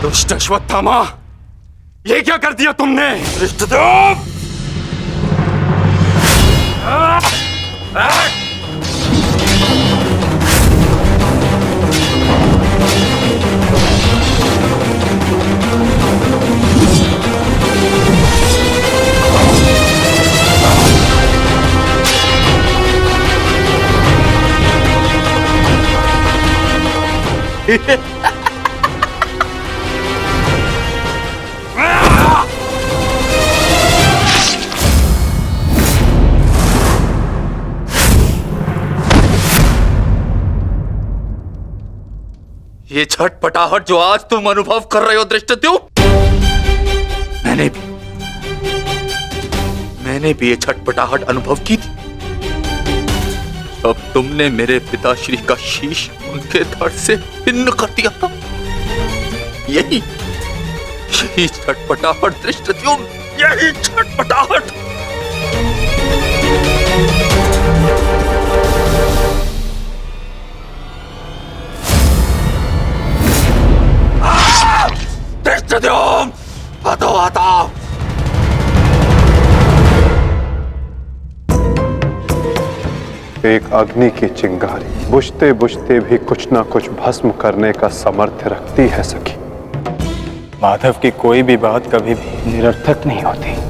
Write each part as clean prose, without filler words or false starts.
दुष्ट अश्वत्थामा, ये क्या कर दिया तुमने? धृष्टद्युम्न! ये छटपटाहट जो आज तुम अनुभव कर रहे हो धृष्टद्युम्न, मैंने भी ये छटपटाहट अनुभव की थी जब तुमने मेरे पिताश्री का शीश उनके धड़ से भिन्न कर दिया था। यही छटपटाहट धृष्टद्युम्न, यही छटपटाहट। धृष्टद्युम्न, हटो हटाओ। एक अग्नि की चिंगारी बुझते बुझते भी कुछ ना कुछ भस्म करने का सामर्थ्य रखती है सखी। माधव की कोई भी बात कभी भी निरर्थक नहीं होती।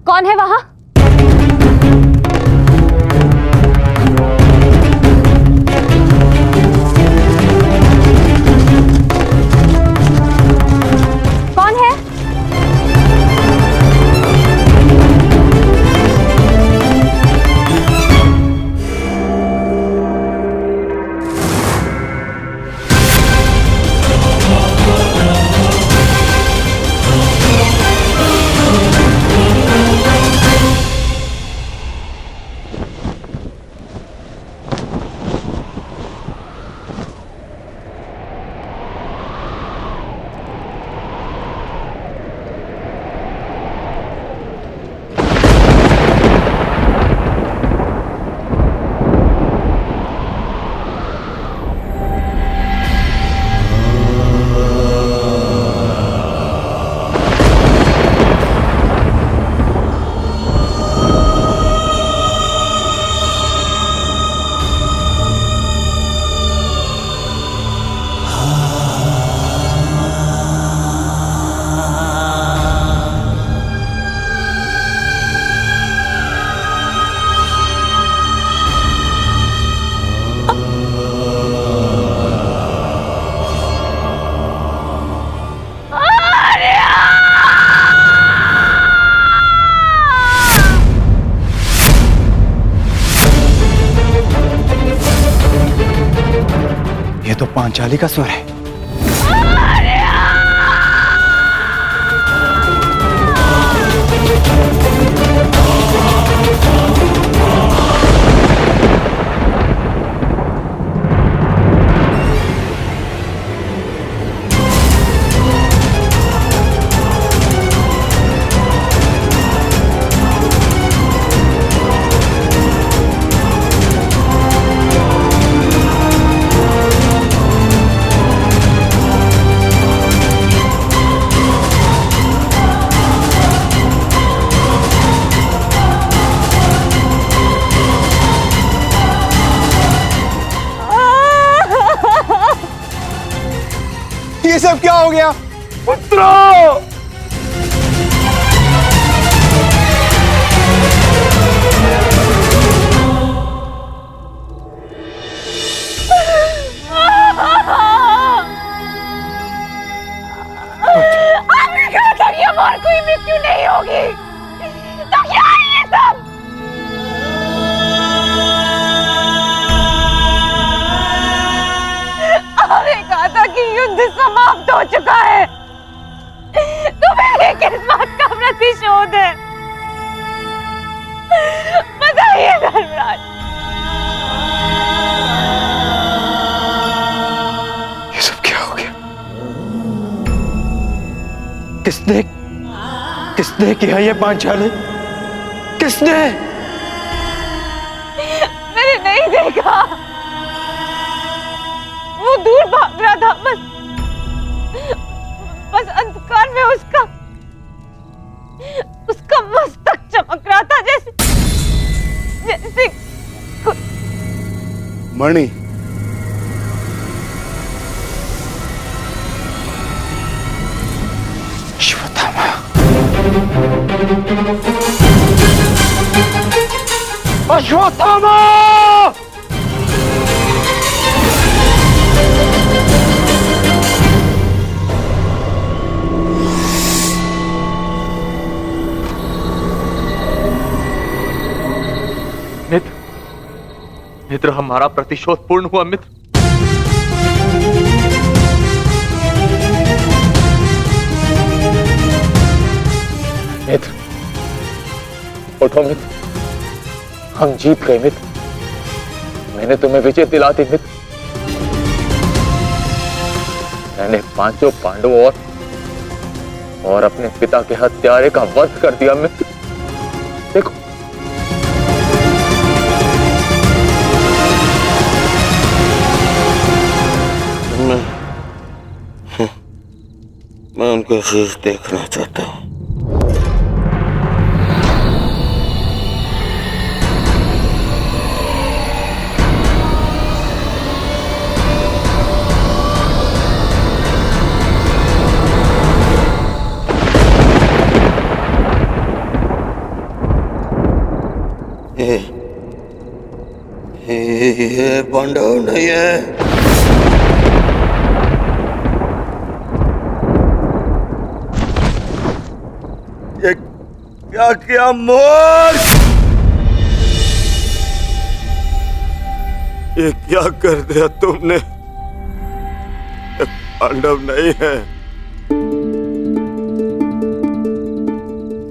कौन है वहां? कौन है? ये तो पांचाली का स्वर है। ये सब क्या हो गया? पुत्रो! आपने कहा था कि अब और कोई मृत्यु नहीं होगी, तो क्या है ये सब? आपने कहा था कि युद्ध समाप्त हो चुका है, तो मेरे किस बात का प्रतिशोध है? बताइए धर्मराज। किसने किसने किया ये पांचाली? किसने? मैंने नहीं देखा, वो दूर भाग रहा था। बस अंधकार में उसका मस्तक चमक रहा था, जैसे मणि, अश्वत्थामा, अश्वत्थामा! मित्र, मित्र, हमारा प्रतिशोध पूर्ण हुआ मित्र। मित्र, उठो मित्र, हम जीत गए मित्र। मैंने तुम्हें विजय दिला दी मित्र। मैंने पांचों पांडवों और अपने पिता के हत्यारे का वध कर दिया मित्र। देखो, मैं उनका शीश देखना चाहता हूँ। ये पांडव नहीं है। ये क्या किया मूर्ख? ये क्या कर दिया तुमने? ये पांडव नहीं है,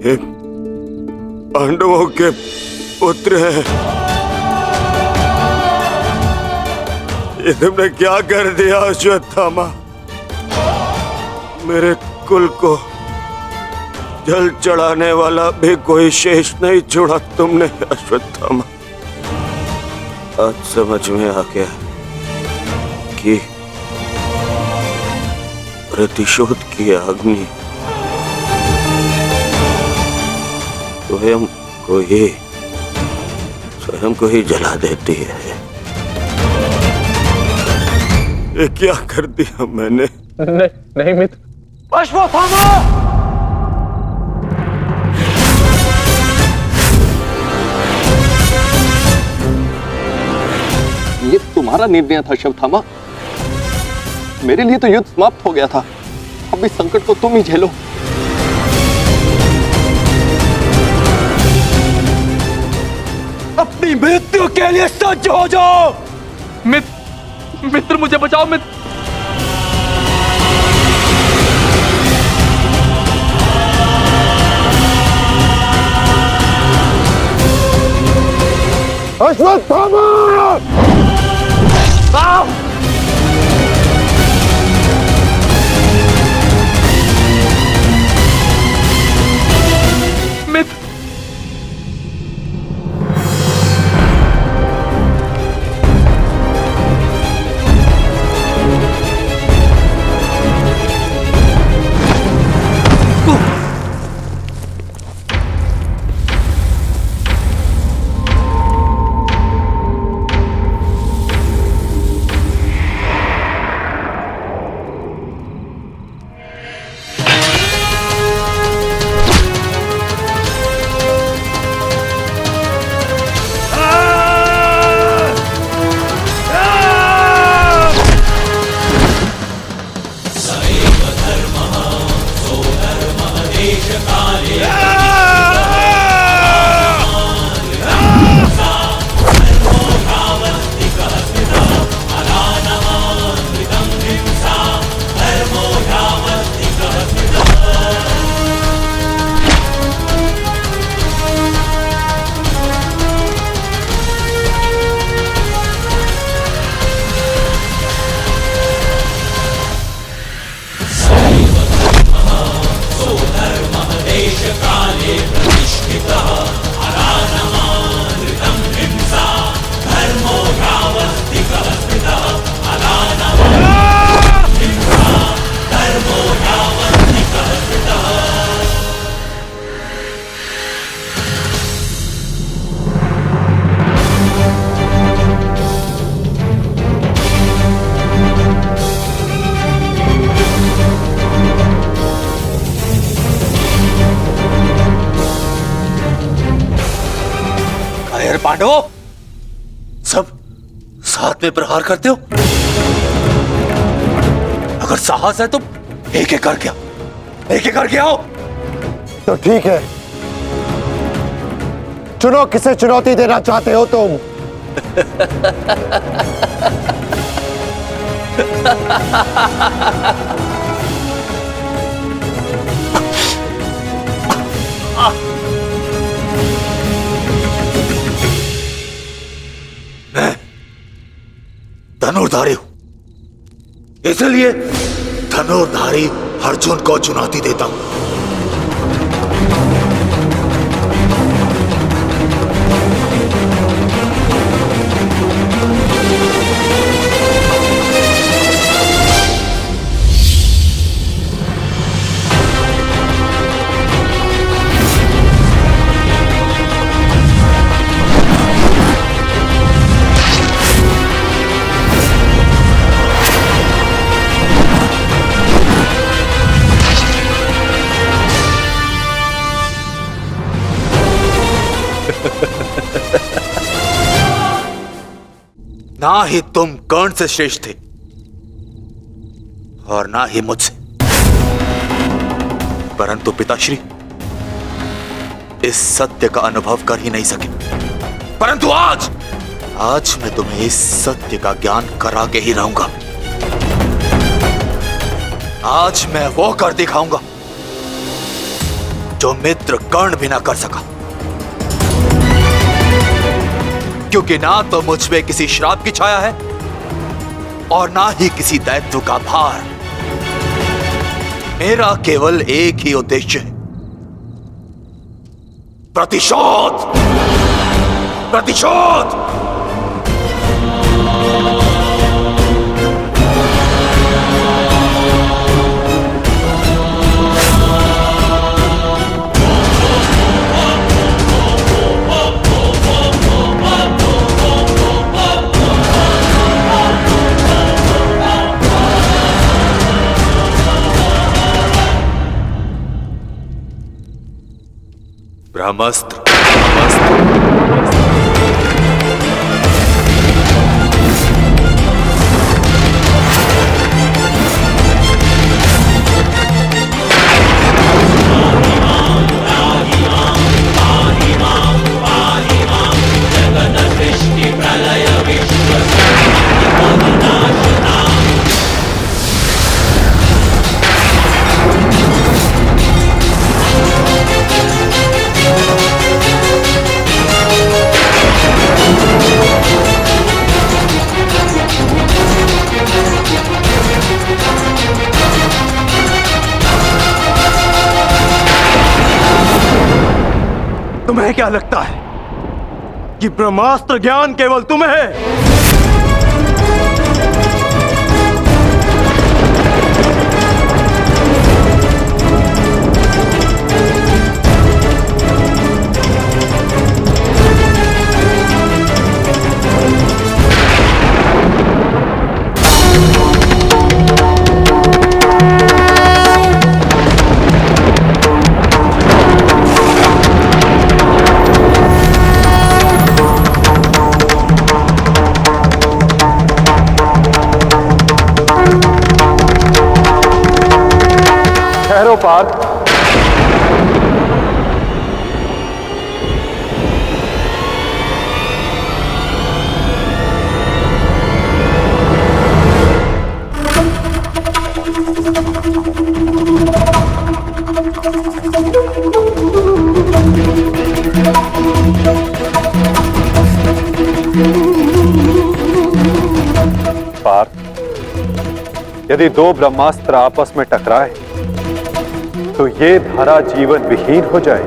ये पांडवों के पुत्र हैं। ये तुमने क्या कर दिया अश्वत्थामा? मेरे कुल को जल चढ़ाने वाला भी कोई शेष नहीं छोड़ा तुमने अश्वत्थामा। आज समझ में आ गया कि प्रतिशोध की अग्नि स्वयं को ही जला देती है। ये क्या कर दिया मैंने? नहीं मित्र। अश्वत्थामा! ये तुम्हारा निर्णय था अश्वत्थामा। मेरे लिए तो युद्ध समाप्त हो गया था। अब इस संकट को तुम ही झेलो। अपनी मृत्यु के लिए सज्ज हो जाओ। मित्र, मित्र, मुझे बचाओ मित्र। अश्वत्थामा! मित्र, पांडवों, सब साथ में प्रहार करते हो? अगर साहस है तो एक एक करके आओ। तो ठीक है, चुनो किसे चुनौती देना चाहते हो तुम। मैं धनुर्धारी हूं, इसलिए धनुर्धारी अर्जुन को चुनौती देता हूं। ना ही तुम कर्ण से श्रेष्ठ थे और ना ही मुझसे, परंतु पिताश्री इस सत्य का अनुभव कर ही नहीं सके। परंतु आज मैं तुम्हें इस सत्य का ज्ञान करा के ही रहूंगा। आज मैं वो कर दिखाऊंगा जो मित्र कर्ण भी ना कर सका, क्योंकि ना तो मुझ में किसी श्राप की छाया है और ना ही किसी दायित्व का भार। मेरा केवल एक ही उद्देश्य है, प्रतिशोध। प्रतिशोध। ब्रह्मास्त्र। तुम्हें क्या लगता है कि ब्रह्मास्त्र ज्ञान केवल तुम्हें है? ठहरो पार्थ। पार्थ, यदि दो ब्रह्मास्त्र आपस में टकराए तो ये धारा जीवन विहीन हो जाए।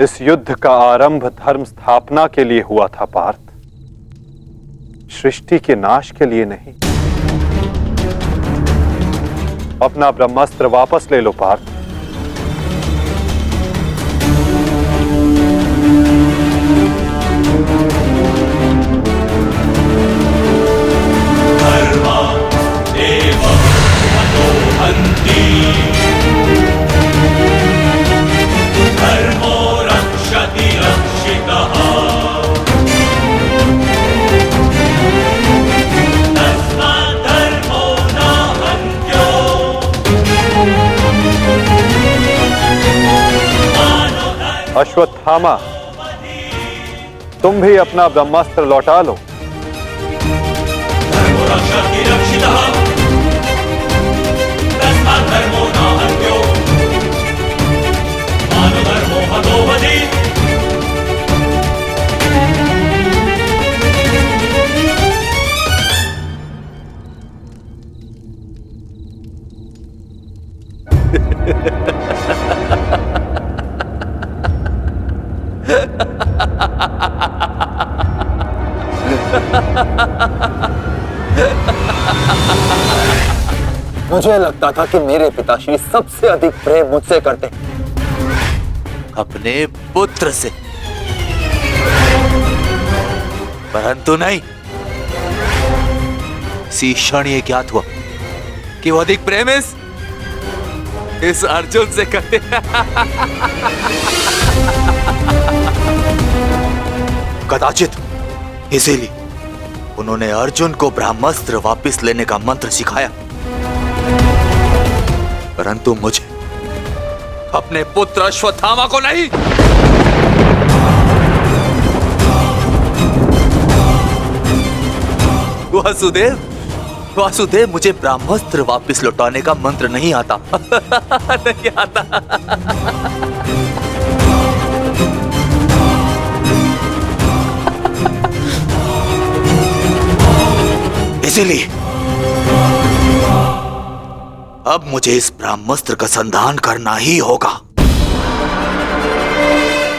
इस युद्ध का आरंभ धर्म स्थापना के लिए हुआ था पार्थ, सृष्टि के नाश के लिए नहीं। अपना ब्रह्मास्त्र वापस ले लो पार्थ। अश्वत्थामा, तुम भी अपना ब्रह्मास्त्र लौटा लो। मुझे लगता था कि मेरे पिताश्री सबसे अधिक प्रेम मुझसे करते, अपने पुत्र से, परंतु नहीं। इसी क्षण ये ज्ञात हुआ कि वो अधिक प्रेम इस अर्जुन से करते। कदाचित इसीलिए उन्होंने अर्जुन को ब्रह्मास्त्र वापस लेने का मंत्र सिखाया, परंतु मुझे, अपने पुत्र अश्वत्थामा को नहीं। वासुदेव, मुझे ब्रह्मास्त्र वापस लौटाने का मंत्र नहीं आता। नहीं आता। इसीलिए अब मुझे इस ब्रह्मास्त्र का संधान करना ही होगा।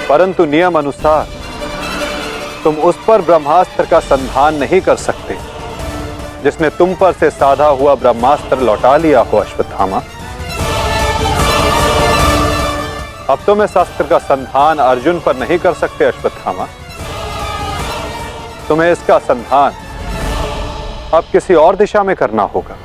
परंतु नियम अनुसार तुम उस पर ब्रह्मास्त्र का संधान नहीं कर सकते जिसने तुम पर से साधा हुआ ब्रह्मास्त्र लौटा लिया हो अश्वत्थामा। अब तुम इस अस्त्र का संधान अर्जुन पर नहीं कर सकते अश्वत्थामा। तुम्हें इसका संधान अब किसी और दिशा में करना होगा।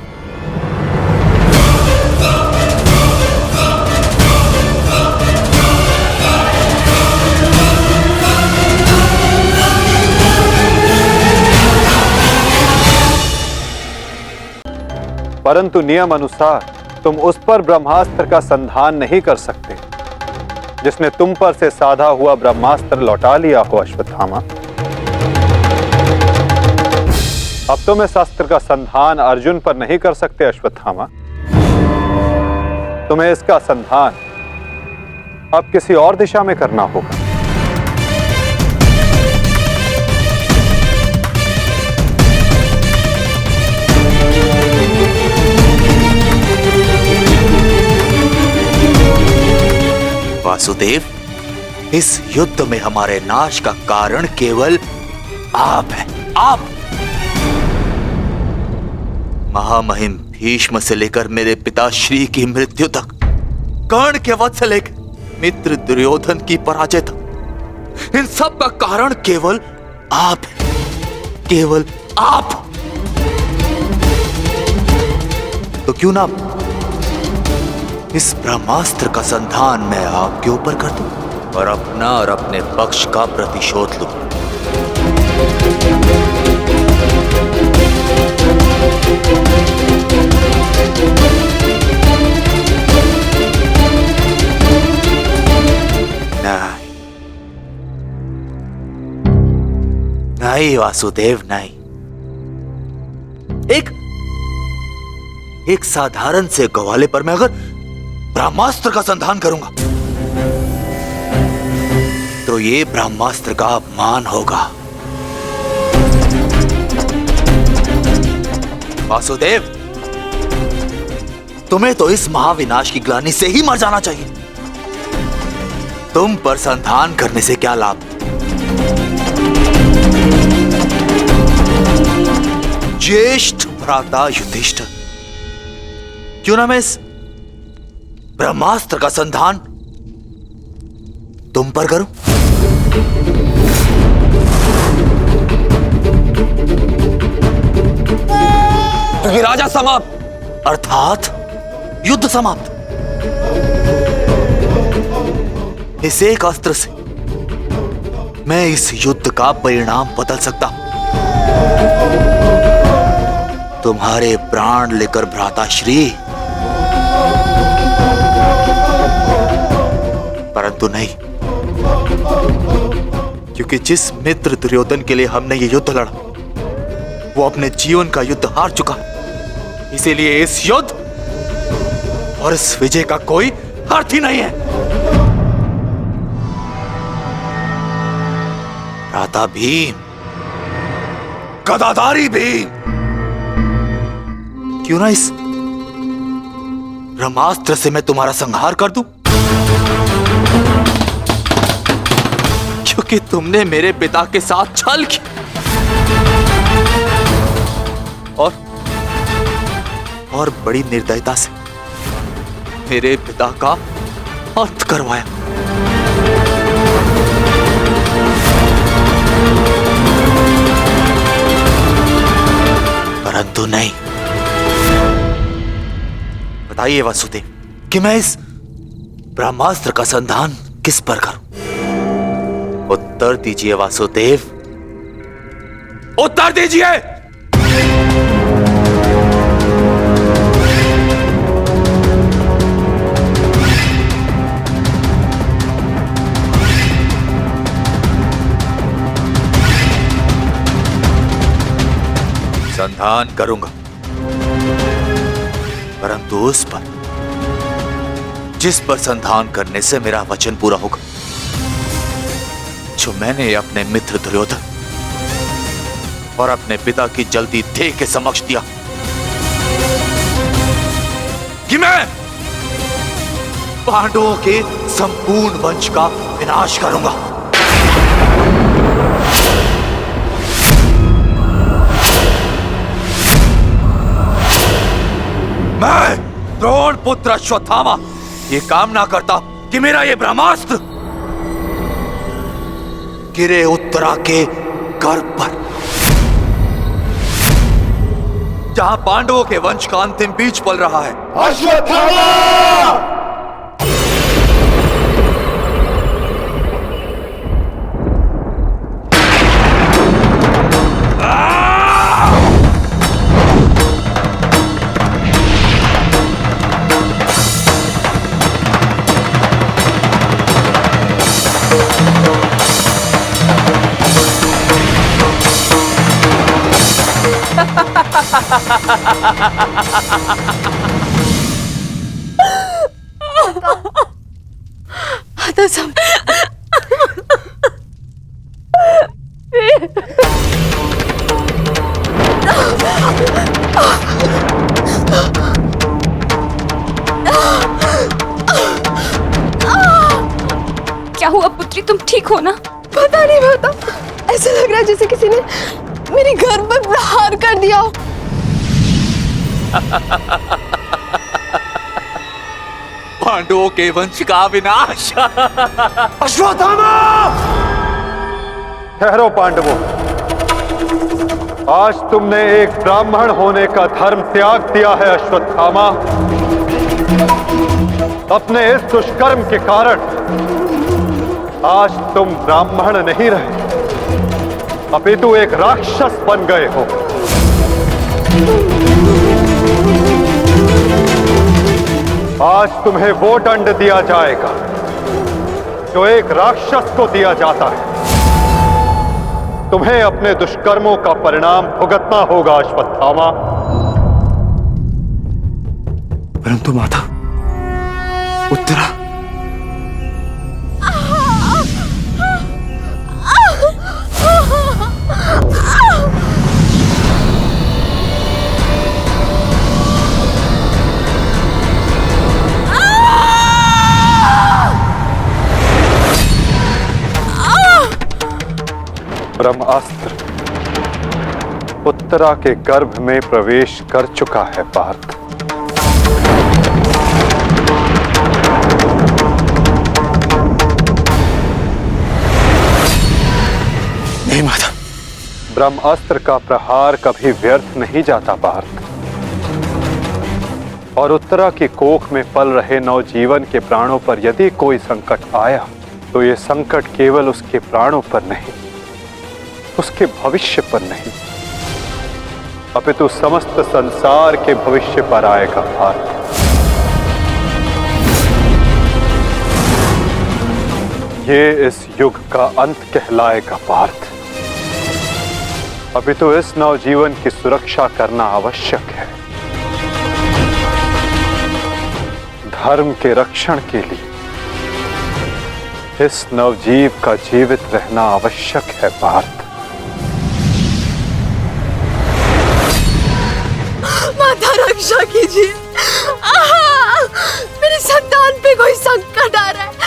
परंतु नियम अनुसार तुम उस पर ब्रह्मास्त्र का संधान नहीं कर सकते जिसने तुम पर से साधा हुआ ब्रह्मास्त्र लौटा लिया हो अश्वत्थामा। अब तुम इस अस्त्र का संधान अर्जुन पर नहीं कर सकते अश्वत्थामा। तुम्हें इसका संधान अब किसी और दिशा में करना होगा। वासुदेव, इस युद्ध में हमारे नाश का कारण केवल आप हैं। आप, महामहिम भीष्म से लेकर मेरे पिताश्री की मृत्यु तक, कर्ण के वध से लेकर मित्र दुर्योधन की पराजय तक, इन सब का कारण केवल आप हैं। केवल आप। तो क्यों ना इस ब्रह्मास्त्र का संधान मैं आपके ऊपर कर दूं और अपना और अपने पक्ष का प्रतिशोध लूं। नहीं वासुदेव, नहीं। एक साधारण से ग्वाले पर मैं अगर ब्रह्मास्त्र का संधान करूंगा तो ये ब्रह्मास्त्र का अपमान होगा। वासुदेव, तुम्हें तो इस महाविनाश की ग्लानि से ही मर जाना चाहिए। तुम पर संधान करने से क्या लाभ? ज्येष्ठ भ्राता युधिष्ठिर, क्यों ना मैं इस ब्रह्मास्त्र का संधान तुम पर करूं? क्योंकि राजा समाप्त, अर्थात युद्ध समाप्त। इस एक अस्त्र से मैं इस युद्ध का परिणाम बदल सकता हूं। तुम्हारे प्राण लेकर भ्राताश्री, परंतु नहीं, क्योंकि जिस मित्र दुर्योधन के लिए हमने ये युद्ध लड़ा वो अपने जीवन का युद्ध हार चुका है। इसीलिए इस युद्ध और इस विजय का कोई अर्थ ही नहीं है। भ्राता भीम, गदाधारी भीम, क्यों ना इस ब्रह्मास्त्र से मैं तुम्हारा संहार कर दूं? क्योंकि तुमने मेरे पिता के साथ छल किया और बड़ी निर्दयता से मेरे पिता का अंत करवाया। परंतु नहीं, बताइए वासुदेव कि मैं इस ब्रह्मास्त्र का संधान किस पर करूं? उत्तर दीजिए वासुदेव, उत्तर दीजिए। संधान करूंगा, परंतु उस पर जिस पर संधान करने से मेरा वचन पूरा होगा, जो मैंने अपने मित्र दुर्योधन और अपने पिता की जल्दी देह के समक्ष दिया कि मैं पांडवों के संपूर्ण वंश का विनाश करूंगा। मैं द्रोण पुत्र अश्वत्थामा ये कामना करता कि मेरा ये ब्रह्मास्त्र गिरे उत्तरा के गर्भ पर, जहां पांडवों के वंश का अंतिम बीज पल रहा है। अश्वत्थामा! तो सब क्या हुआ पुत्री, तुम ठीक हो ना? पता नहीं पता, ऐसा लग रहा है जैसे किसी ने मेरे घर पर प्रहार कर दिया हो। पांडवों के वंश का विनाश। अश्वत्थामा! ठहरो पांडवों, आज तुमने एक ब्राह्मण होने का धर्म त्याग दिया है। अश्वत्थामा, अपने इस दुष्कर्म के कारण आज तुम ब्राह्मण नहीं रहे, अपितु एक राक्षस बन गए हो। आज तुम्हें वो दंड दिया जाएगा जो एक राक्षस को दिया जाता है। तुम्हें अपने दुष्कर्मों का परिणाम भुगतना होगा अश्वत्थामा। परंतु माता, उत्तरा ब्रह्मास्त्र उत्तरा के गर्भ में प्रवेश कर चुका है पार्थ। ब्रह्मास्त्र का प्रहार कभी व्यर्थ नहीं जाता पार्थ। और उत्तरा की कोख में पल रहे नवजीवन के प्राणों पर यदि कोई संकट आया तो ये संकट केवल उसके प्राणों पर नहीं, उसके भविष्य पर नहीं, अपितु समस्त संसार के भविष्य पर आएगा पार्थ। ये इस युग का अंत कहलाएगा पार्थ। अपितु इस नवजीवन की सुरक्षा करना आवश्यक है। धर्म के रक्षण के लिए इस नवजीव का जीवित रहना आवश्यक है पार्थ। माता रक्षा कीजिए, मेरे संतान पे कोई संकट आ रहा है।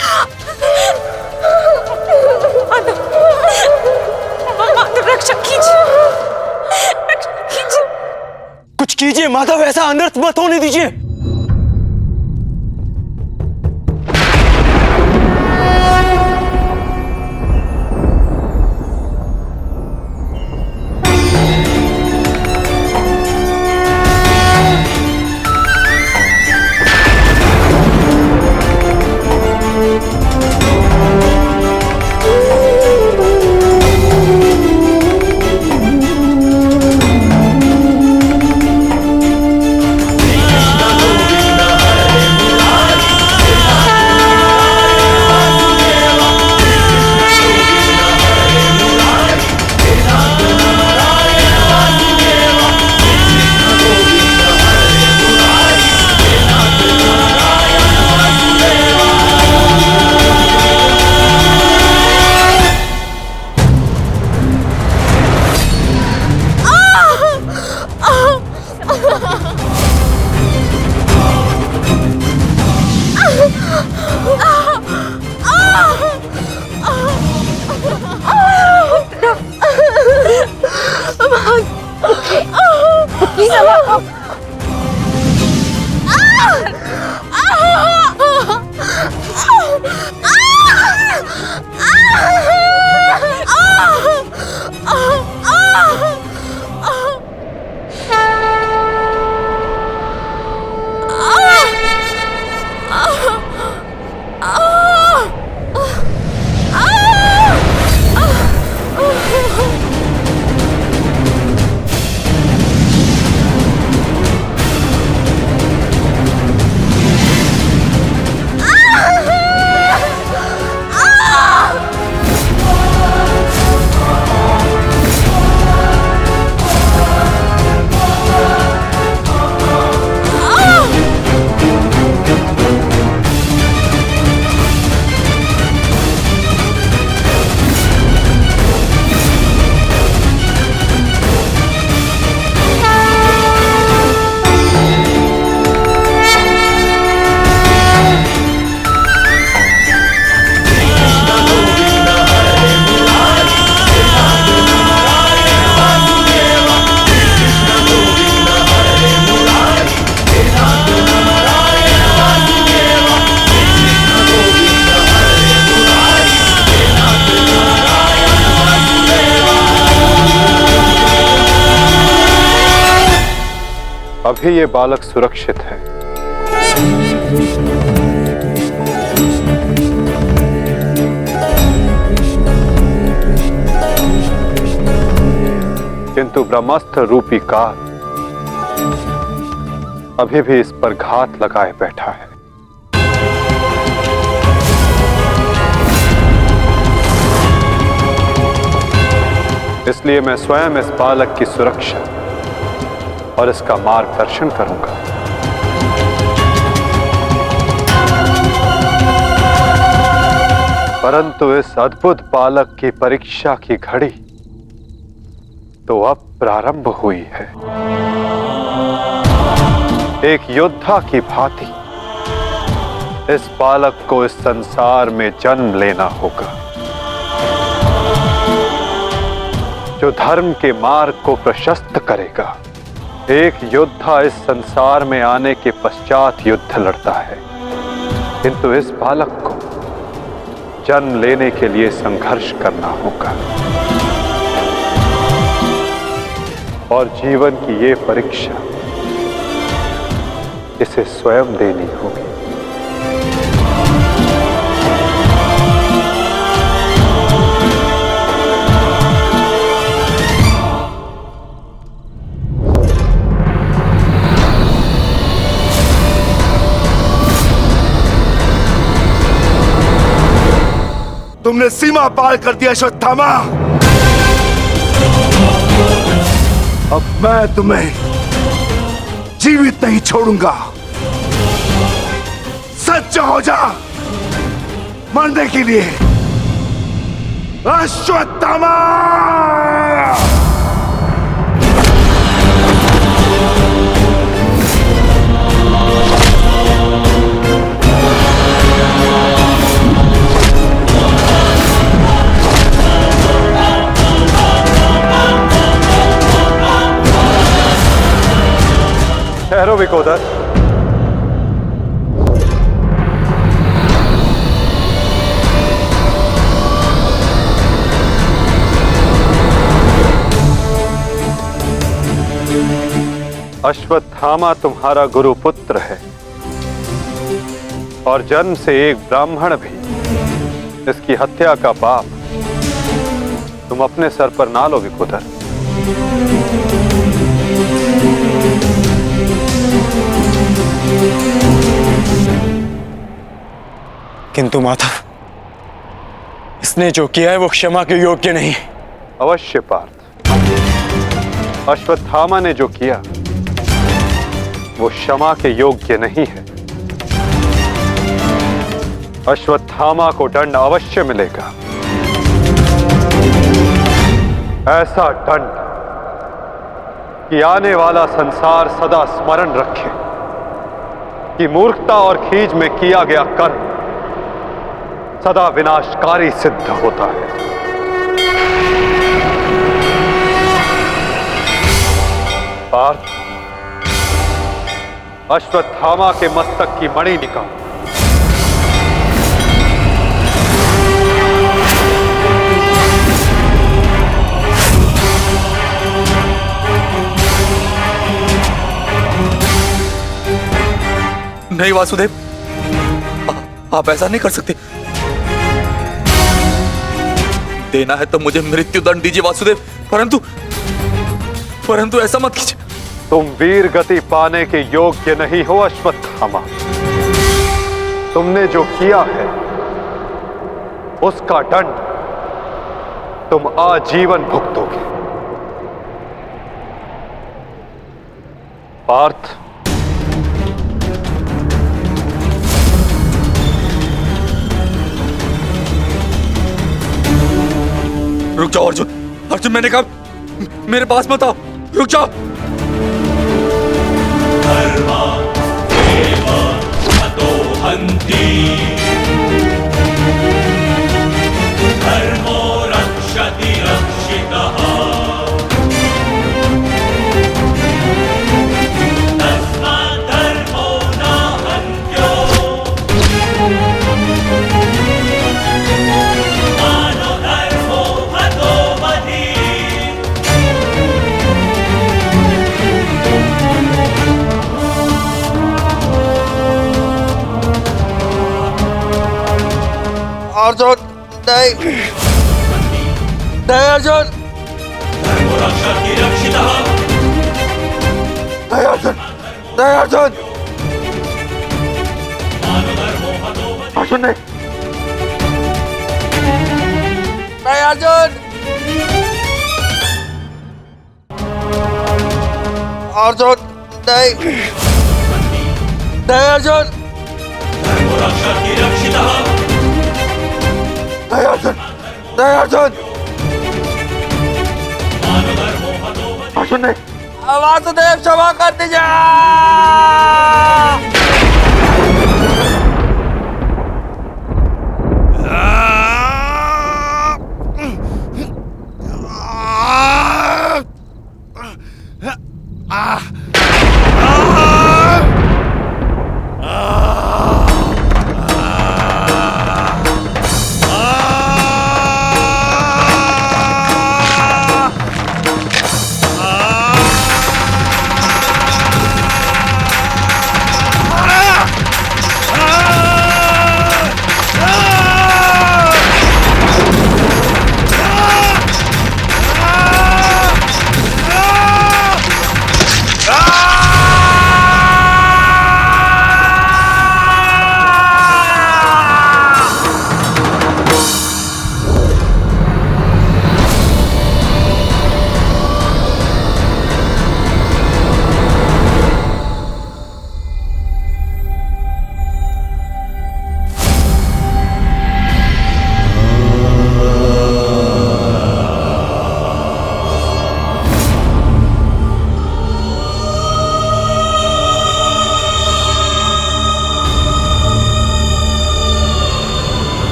माता रक्षा कीजिए, रक्षा कीजिए। कुछ कीजिए माधव, ऐसा अनर्थ मत होने दीजिए। अभी ये बालक सुरक्षित है। किंतु ब्रह्मास्त्र रूपी काल अभी भी इस पर घात लगाए बैठा है। इसलिए मैं स्वयं इस बालक की सुरक्षा और इसका मार्गदर्शन करूंगा। परंतु इस अद्भुत बालक की परीक्षा की घड़ी तो अब प्रारंभ हुई है। एक योद्धा की भांति इस बालक को इस संसार में जन्म लेना होगा, जो धर्म के मार्ग को प्रशस्त करेगा। एक योद्धा इस संसार में आने के पश्चात युद्ध लड़ता है, किंतु इस बालक को जन्म लेने के लिए संघर्ष करना होगा। और जीवन की ये परीक्षा इसे स्वयं देनी होगी। तुमने सीमा पार कर दिया अश्वत्थामा। अब मैं तुम्हें जीवित नहीं छोड़ूंगा। सच्चा हो जा मरने के लिए। अश्वत्थामा! ठहरो विकोदर। अश्वत्थामा तुम्हारा गुरुपुत्र है और जन्म से एक ब्राह्मण भी। इसकी हत्या का पाप तुम अपने सर पर ना लो विकोदर। किंतु माता, इसने जो किया है वो क्षमा के योग्य नहीं। अवश्य पार्थ, अश्वत्थामा ने जो किया वो क्षमा के योग्य नहीं है। अश्वत्थामा को दंड अवश्य मिलेगा। ऐसा दंड कि आने वाला संसार सदा स्मरण रखे कि मूर्खता और खीज में किया गया कर्म सदा विनाशकारी सिद्ध होता है। पार्थ, अश्वत्थामा के मस्तक की मणि निकाल। नहीं वासुदेव, आप ऐसा नहीं कर सकते। देना है तो मुझे मृत्यु दंड दीजिए वासुदेव, परंतु ऐसा मत कीजिए। तुम वीर गति पाने के योग्य नहीं हो अश्वत्थामा। तुमने जो किया है उसका दंड तुम आजीवन भुगतोगे। पार्थ, रुक जाओ अर्जुन। अर्जुन, मैंने कहा मेरे पास मत आओ। रुक जाओ। धर्मो रक्षति रक्षितः। तस्मात् धर्मो न हन्यो। मानो धर्मो हतो महि। अर्जुन नहीं, नहीं अर्जुन, धर्मो रक्षति रक्षितः। नहीं अर्जुन, नहीं अर्जुन, मानो धर्मो हतो महि। अर्जुन नहीं, नहीं अर्जुन, अर्जुन नहीं, नहीं अर्जुन, धर्मो रक्षति रक्षितः। नहीं अर्जुन, नहीं अर्जुन, मानो धर्मो हतो महि। अर्जुन नहीं। वासुदेव, क्षमा कर दीजिए।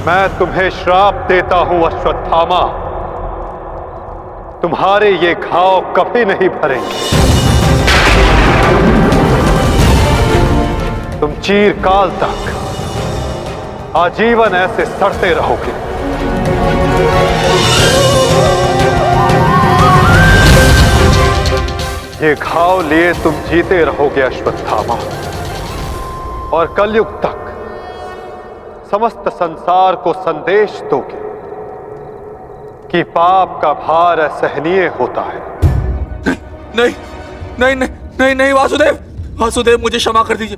मैं तुम्हें श्राप देता हूं अश्वत्थामा, तुम्हारे ये घाव कभी नहीं भरेंगे। तुम चीरकाल तक आजीवन ऐसे सड़ते रहोगे। ये घाव लिए तुम जीते रहोगे अश्वत्थामा, और कलयुग तक समस्त संसार को संदेश दोगे कि पाप का भार असहनीय होता है। नहीं नहीं नहीं नहीं नहीं वासुदेव, वासुदेव मुझे क्षमा कर दीजिए,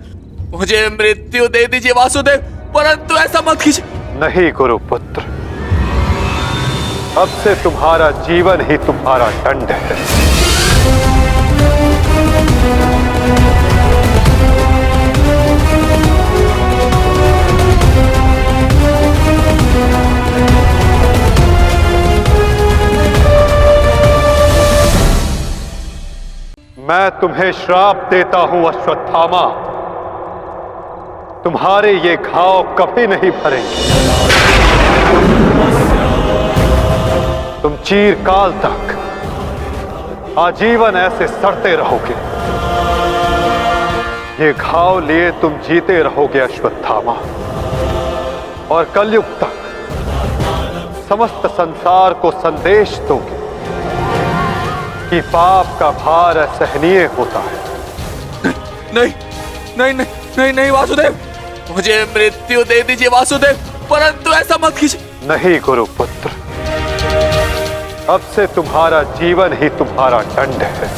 मुझे मृत्यु दे दीजिए वासुदेव, परंतु ऐसा मत कीजिए। नहीं गुरुपुत्र, अब से तुम्हारा जीवन ही तुम्हारा दंड है। मैं तुम्हें श्राप देता हूं अश्वत्थामा, तुम्हारे ये घाव कभी नहीं भरेंगे। तुम चीरकाल तक आजीवन ऐसे सड़ते रहोगे। ये घाव लिए तुम जीते रहोगे अश्वत्थामा, और कलयुग तक समस्त संसार को संदेश दोगे कि पाप का भार असहनीय होता है। नहीं नहीं नहीं नहीं नहीं वासुदेव, मुझे मृत्यु दे दीजिए वासुदेव, परंतु ऐसा मत कीजिए। नहीं गुरुपुत्र, अब से तुम्हारा जीवन ही तुम्हारा दंड है।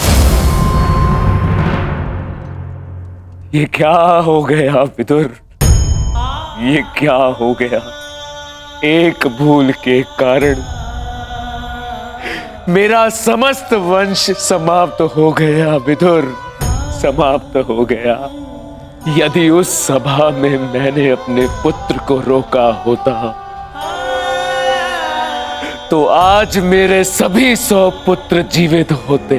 ये क्या हो गया विदुर, ये क्या हो गया? एक भूल के कारण मेरा समस्त वंश समाप्त हो गया विदुर, समाप्त हो गया। यदि उस सभा में मैंने अपने पुत्र को रोका होता तो आज मेरे सभी 100 पुत्र जीवित होते।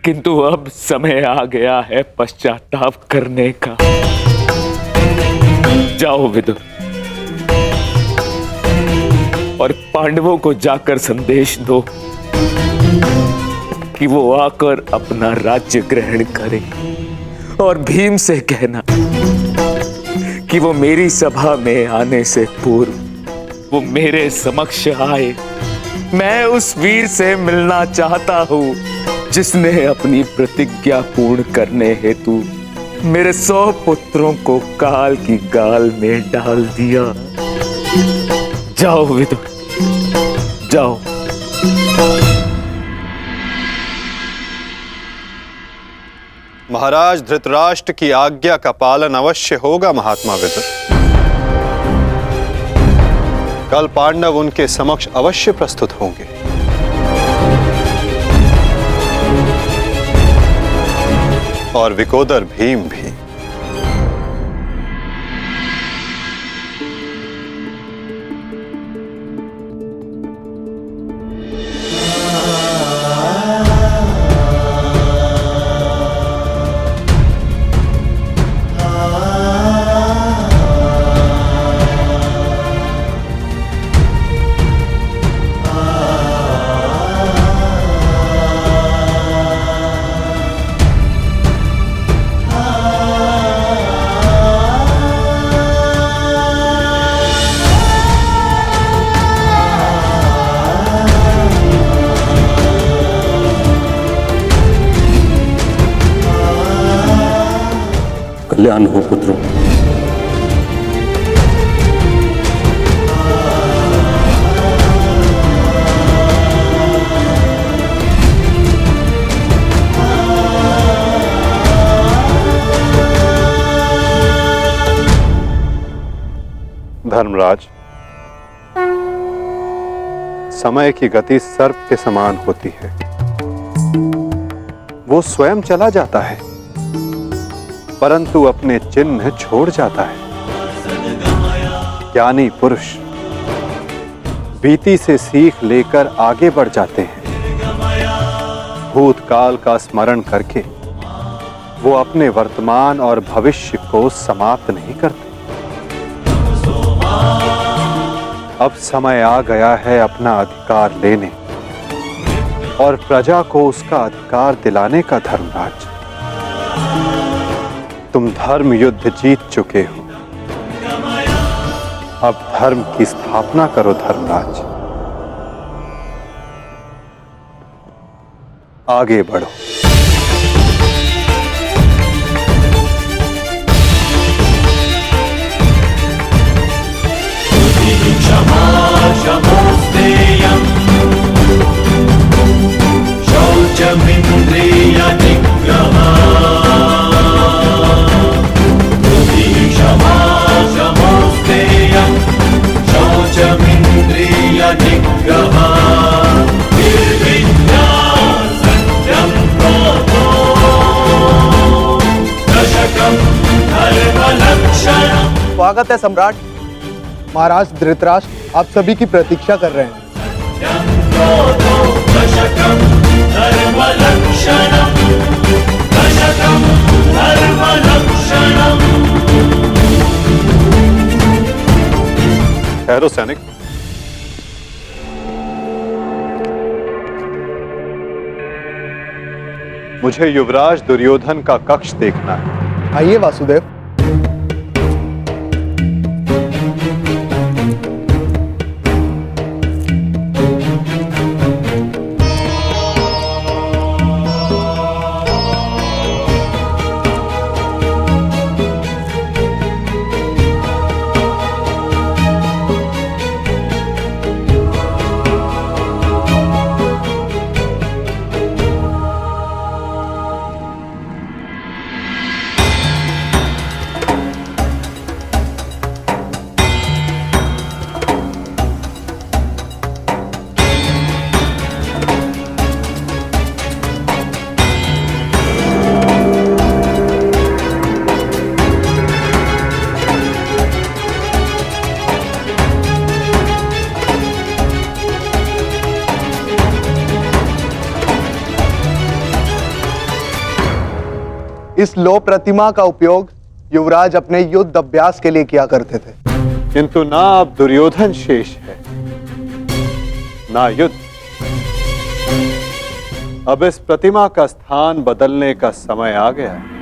किंतु अब समय आ गया है पश्चाताप करने का। जाओ विदुर, और पांडवों को जाकर संदेश दो कि वो आकर अपना राज्य ग्रहण करें, और भीम से कहना कि वो मेरी सभा में आने से पूर्व वो मेरे समक्ष आए। मैं उस वीर से मिलना चाहता हूं जिसने अपनी प्रतिज्ञा पूर्ण करने हेतु मेरे 100 पुत्रों को काल की गाल में डाल दिया। जाओ विदुर, जाओ। महाराज धृतराष्ट्र की आज्ञा का पालन अवश्य होगा महात्मा विदुर। कल पांडव उनके समक्ष अवश्य प्रस्तुत होंगे। और विकोदर भीम भी। कल्याण हो पुत्रों। धर्मराज, समय की गति सर्प के समान होती है। वो स्वयं चला जाता है परंतु अपने चिन्ह छोड़ जाता है। ज्ञानी पुरुष बीती से सीख लेकर आगे बढ़ जाते हैं। भूतकाल का स्मरण करके वो अपने वर्तमान और भविष्य को समाप्त नहीं करते। अब समय आ गया है अपना अधिकार लेने और प्रजा को उसका अधिकार दिलाने का। धर्मराज, तुम धर्म युद्ध जीत चुके हो, अब धर्म की स्थापना करो। धर्मराज, आगे बढ़ो। क्षमा क्षमोस्तेयम् शौचमिन्द्रिय निग्रहा क्षमा क्षमोस्तेयम् शौचमिन्द्रिय निग्रहा निर्विद्या सत्यं क्रोधो दशकं धर्मलक्षणम्। स्वागत है सम्राट। महाराज धृतराष्ट्र आप सभी की प्रतीक्षा कर रहे हैं। ठहरो सैनिक। मुझे युवराज दुर्योधन का कक्ष देखना है। आइए वासुदेव। इस लौह प्रतिमा का उपयोग युवराज अपने युद्ध अभ्यास के लिए किया करते थे, किंतु ना अब दुर्योधन शेष है, ना युद्ध। अब इस प्रतिमा का स्थान बदलने का समय आ गया है।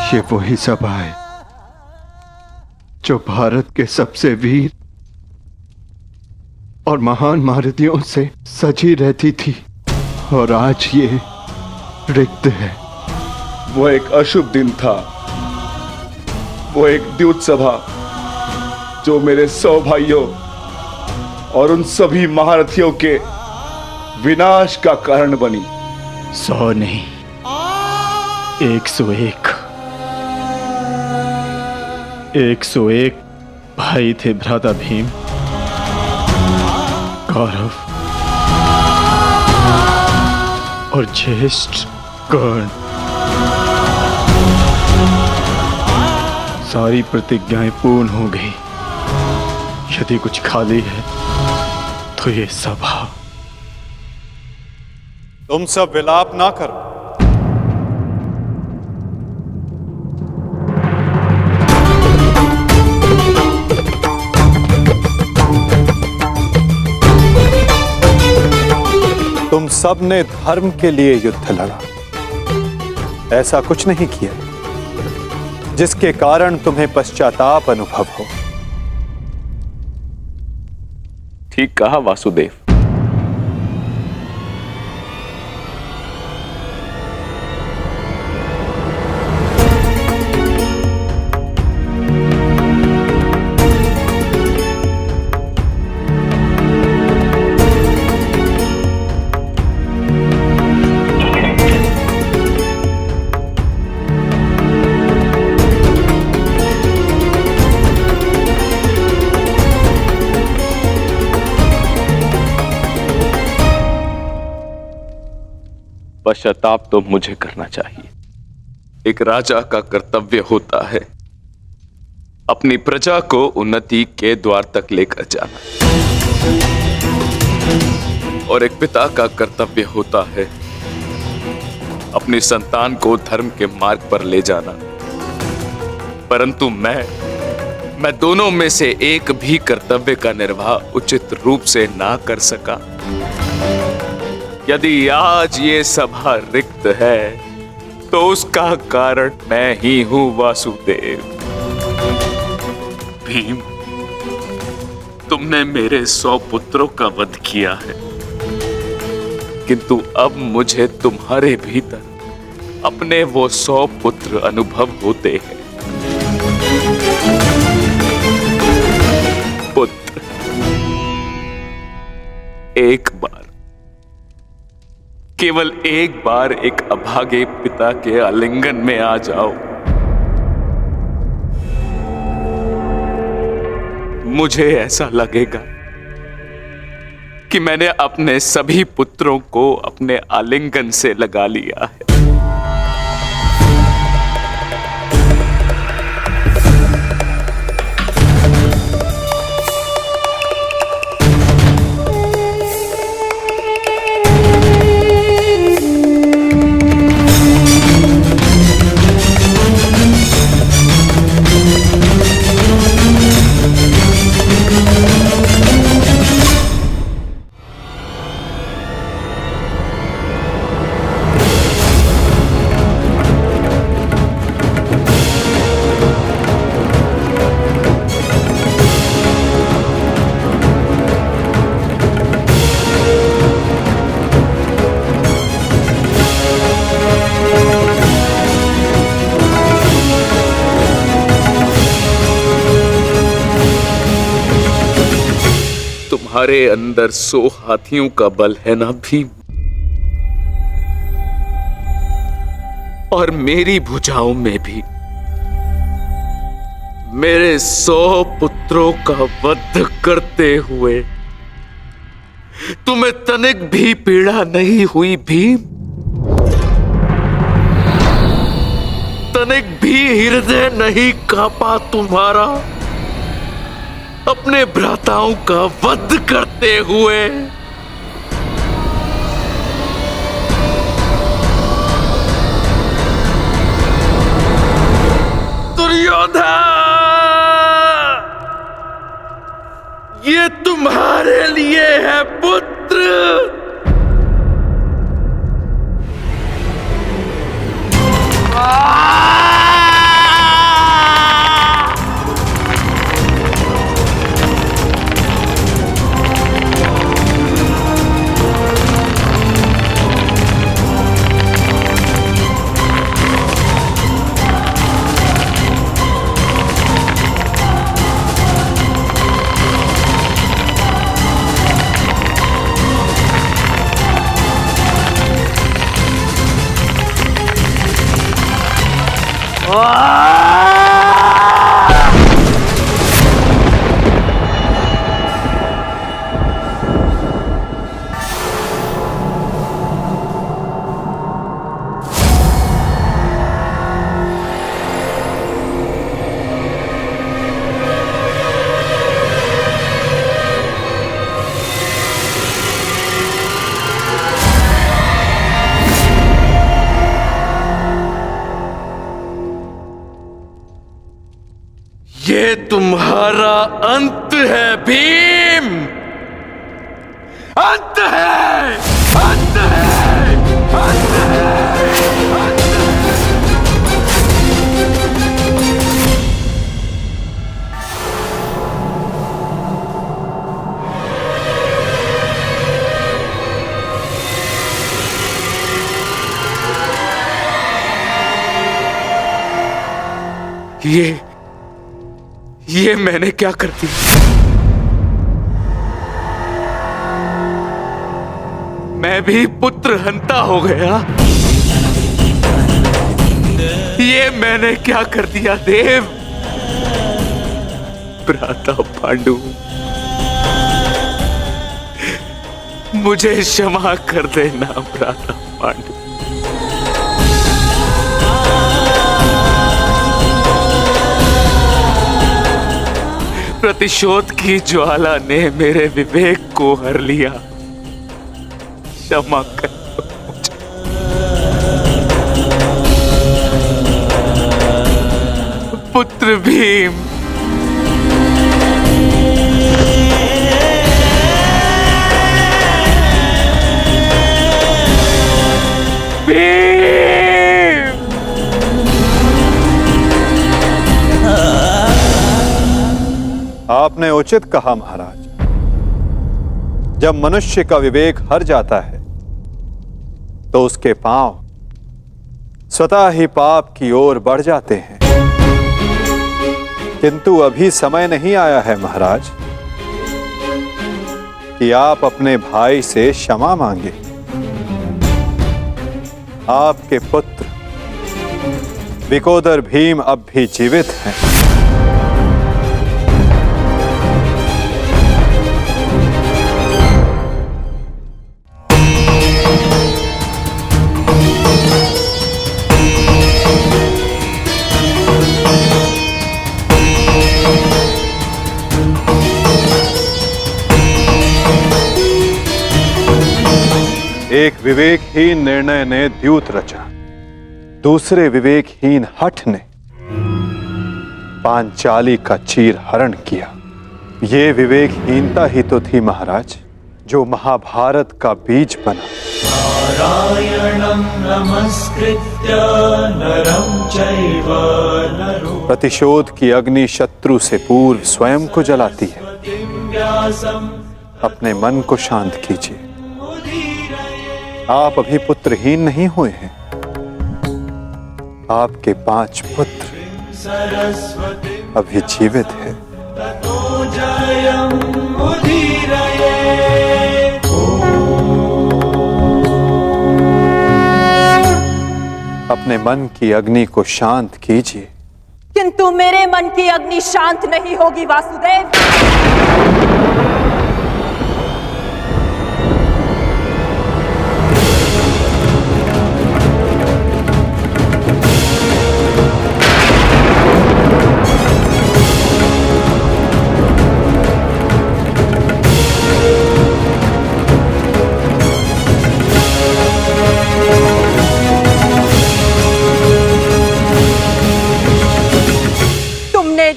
ये वही सभा है जो भारत के सबसे वीर और महान महारथियों से सजी रहती थी, और आज ये रिक्त है। वो एक अशुभ दिन था, वो एक द्यूत सभा जो मेरे 100 भाइयों और उन सभी महारथियों के विनाश का कारण बनी। 100 नहीं, 101। 101 भाई थे भ्राता भीम, कौरव और ज्येष्ठ कर्ण। सारी प्रतिज्ञाएं पूर्ण हो गई। यदि कुछ खाली है तो ये सभा। तुम सब विलाप ना करो। तुम सब ने धर्म के लिए युद्ध लड़ा, ऐसा कुछ नहीं किया जिसके कारण तुम्हें पश्चाताप अनुभव हो। ठीक कहा वासुदेव। पश्चाताप तो मुझे करना चाहिए। एक राजा का कर्तव्य होता है अपनी प्रजा को उन्नति के द्वार तक लेकर जाना, और एक पिता का कर्तव्य होता है अपनी संतान को धर्म के मार्ग पर ले जाना। परंतु मैं दोनों में से एक भी कर्तव्य का निर्वाह उचित रूप से ना कर सका। यदि आज ये सभा रिक्त है तो उसका कारण मैं ही हूं वासुदेव। भीम, तुमने मेरे 100 पुत्रों का वध किया है, किंतु अब मुझे तुम्हारे भीतर अपने वो 100 पुत्र अनुभव होते हैं। पुत्र, एक बार, केवल एक बार एक अभागे पिता के आलिंगन में आ जाओ। मुझे ऐसा लगेगा कि मैंने अपने सभी पुत्रों को अपने आलिंगन से लगा लिया है। तुम्हारे अंदर 100 हाथियों का बल है ना भीम, और मेरी भुजाओं में भी मेरे 100 पुत्रों का वध करते हुए तुम्हें तनिक भी पीड़ा नहीं हुई भीम? तनिक भी हृदय नहीं कांपा तुम्हारा अपने भ्राताओं का वध करते हुए? दुर्योधन, ये तुम्हारे लिए है पुत्र। ये तुम्हारा अंत है भीम, अंत है, अंत है, अंत है, अंत है। ये मैंने क्या कर दिया? मैं भी पुत्र हंता हो गया। ये मैंने क्या कर दिया देव? भ्राता पांडु, मुझे क्षमा कर देना भ्राता पांडु। प्रतिशोध की ज्वाला ने मेरे विवेक को हर लिया। क्षमा कर मुझे। पुत्र भीम, आपने उचित कहा महाराज। जब मनुष्य का विवेक हर जाता है तो उसके पांव स्वतः ही पाप की ओर बढ़ जाते हैं। किंतु अभी समय नहीं आया है महाराज कि आप अपने भाई से क्षमा मांगे। आपके पुत्र विकोदर भीम अब भी जीवित हैं। एक विवेकहीन निर्णय ने द्यूत रचा, दूसरे विवेकहीन हठ ने पांचाली का चीर हरण किया। ये विवेकहीनता ही तो थी महाराज जो महाभारत का बीज बना। नारायणं नमस्कृत्य नरं चैव नरोत्तमं प्रतिशोध की अग्नि शत्रु से पूर्व स्वयं को जलाती है। अपने मन को शांत कीजिए। आप अभी पुत्रहीन नहीं हुए हैं। आपके 5 पुत्र अभी जीवित हैं। अपने मन की अग्नि को शांत कीजिए। किंतु मेरे मन की अग्नि शांत नहीं होगी वासुदेव।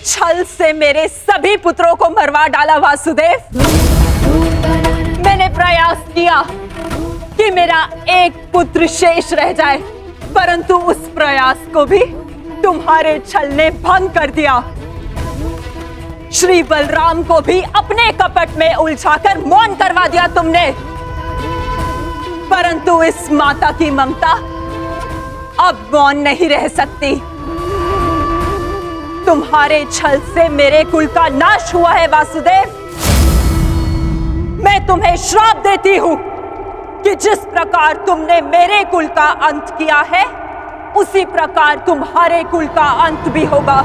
छल से मेरे सभी पुत्रों को मरवा डाला वासुदेव। मैंने प्रयास किया कि मेरा एक पुत्र शेष रह जाए, परंतु उस प्रयास को भी तुम्हारे छल ने भंग कर दिया। श्री बलराम को भी अपने कपट में उलझाकर मौन करवा दिया तुमने, परंतु इस माता की ममता अब मौन नहीं रह सकती। तुम्हारे छल से मेरे कुल का नाश हुआ है वासुदेव। मैं तुम्हें श्राप देती हूं कि जिस प्रकार तुमने मेरे कुल का अंत किया है, उसी प्रकार तुम्हारे कुल का अंत भी होगा।